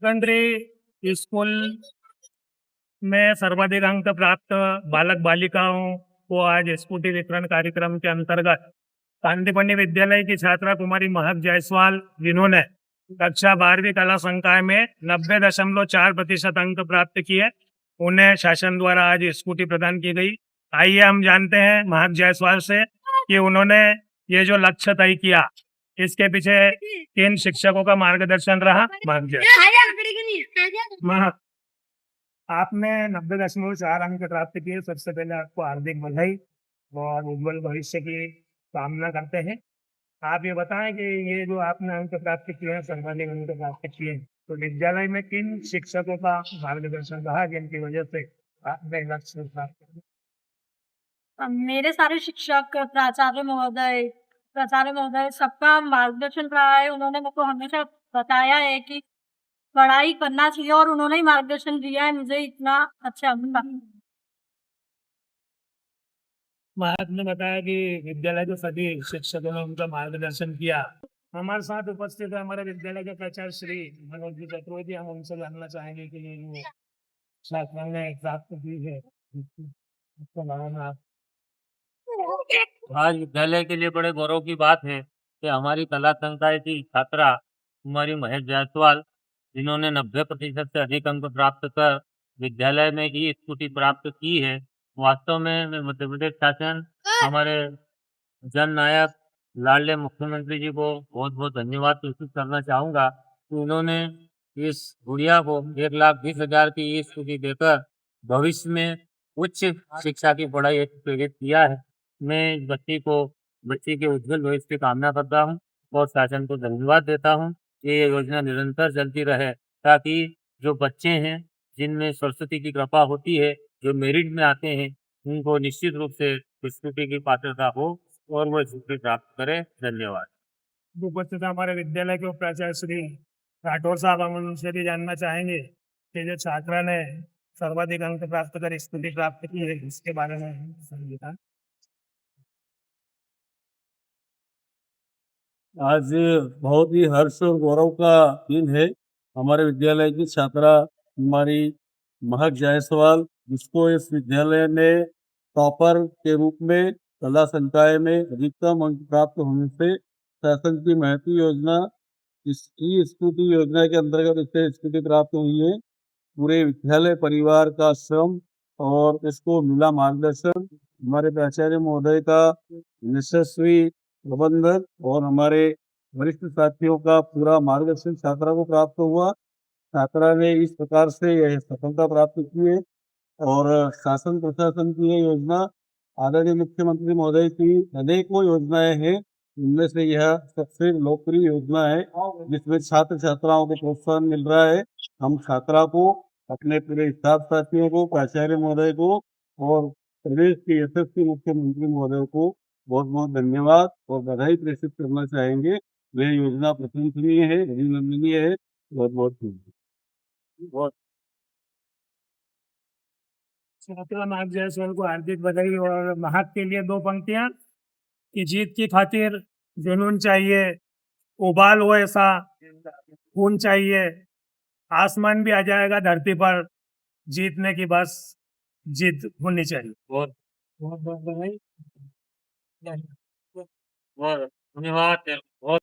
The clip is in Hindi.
सेकेंडरी स्कूल में सर्वाधिक अंक प्राप्त बालक बालिकाओं को आज स्कूटी वितरण कार्यक्रम के अंतर्गत कांदीपनी विद्यालय की छात्रा कुमारी महक जायसवाल, जिन्होंने कक्षा 12वीं कला संकाय में 90.4% अंक प्राप्त किए, उन्हें शासन द्वारा आज स्कूटी प्रदान की गई। आइए हम जानते हैं महक जायसवाल से कि उन्होंने ये जो लक्ष्य तय किया, इसके पीछे किन शिक्षकों का मार्गदर्शन रहा। महक, आपने 90.4 अंक प्राप्त किए। सबसे पहले आपको हार्दिक बधाई और उज्जवल भविष्य की कामना करते हैं। आप ये बताएं कि ये जो आपने अंक प्राप्त किए हैं, सर्वाधिक अंक प्राप्त किए हैं, तो विद्यालय में किन शिक्षकों का मार्गदर्शन रहा जिनकी वजह से आपने लक्ष्य प्राप्त किया? मेरे सारे शिक्षक, प्राचार्य महोदय सबका मार्गदर्शन रहा है। उन्होंने मेरे को हमेशा बताया है कि पढ़ाई करना चाहिए और उन्होंने ही मार्गदर्शन दिया है मुझे इतना अच्छा अंक। महक ने बताया कि विद्यालय के सभी शिक्षकों ने उनका मार्गदर्शन किया। हमारे साथ उपस्थित है हमारे विद्यालय के प्राचार्य श्री मनोज जी चतुर्वेदी। हम उनसे जानना चाहेंगे कि ये जो छात्रा ने प्राप्त की है, उसके बारे में आप। आज विद्यालय के लिए बड़े गौरव की बात है कि हमारी कला संकाय की छात्रा कुमारी महक जायसवाल, जिन्होंने 90% से अधिक अंक प्राप्त कर विद्यालय में ही स्कूटी प्राप्त की है। वास्तव में मध्य प्रदेश शासन, हमारे जननायक लाडले मुख्यमंत्री जी को बहुत बहुत धन्यवाद प्रस्तुत करना चाहूँगा कि उन्होंने इस गुड़िया को 1,20,000 की ये स्कूटी देकर भविष्य में उच्च शिक्षा की पढ़ाई हेतु प्रेरित किया है। मैं इस बच्ची के उज्जवल भविष्य की कामना करता हूँ और शासन को धन्यवाद देता हूँ कि ये योजना निरंतर चलती रहे, ताकि जो बच्चे हैं जिनमें सरस्वती की कृपा होती है, जो मेरिट में आते हैं, उनको निश्चित रूप से स्कूटी की पात्रता हो और वो स्कूटी प्राप्त करें। धन्यवाद। उपस्थित हमारे विद्यालय के प्राचार्य श्री राठौर साहब, हम उनसे भी जानना चाहेंगे कि जो छात्रा ने सर्वाधिक अंक प्राप्त कर स्कूटी प्राप्त की है, इसके बारे में समझा। आज बहुत ही हर्ष और गौरव का दिन है। हमारे विद्यालय की छात्रा हमारी महक जायसवाल, जिसको इस विद्यालय ने टॉपर के रूप में कला संकाय में अधिकतम अंक प्राप्त होने से शासन की महती योजना, इस ई स्कूटी योजना के अंतर्गत इसे स्कूटी प्राप्त हुई है। पूरे विद्यालय परिवार का श्रम और इसको मिला मार्गदर्शन, हमारे प्राचार्य महोदय का यशस्वी प्रबंधन और हमारे वरिष्ठ साथियों का पूरा मार्गदर्शन छात्रा को प्राप्त हुआ। छात्रा ने इस प्रकार से यह सफलता प्राप्त की है और शासन प्रशासन की यह योजना, आदरणीय मुख्यमंत्री महोदय की अनेकों योजनाएं हैं, इनमें से यह सबसे लोकप्रिय योजना है, जिसमें छात्र छात्राओं को प्रोत्साहन मिल रहा है। हम छात्रा को, अपने पूरे स्टाफ साथियों को, प्राचार्य महोदय को और प्रदेश के यशस्वी मुख्यमंत्री महोदय को बहुत बहुत धन्यवाद और बधाई प्रेषित करना चाहेंगे। वह योजना प्रशंसनीय है, अभिनंदनीय है। बहुत बहुत छात्रा महक जायसवाल को हार्दिक बधाई। और महक के लिए दो पंक्तियां कि जीत की खातिर जुनून चाहिए, उबाल हो ऐसा खून चाहिए, आसमान भी आ जाएगा धरती पर, जीतने की बस जीत होनी चाहिए। बहुत बहुत बहुत बधाई। बहुत धन्यवाद। बहुत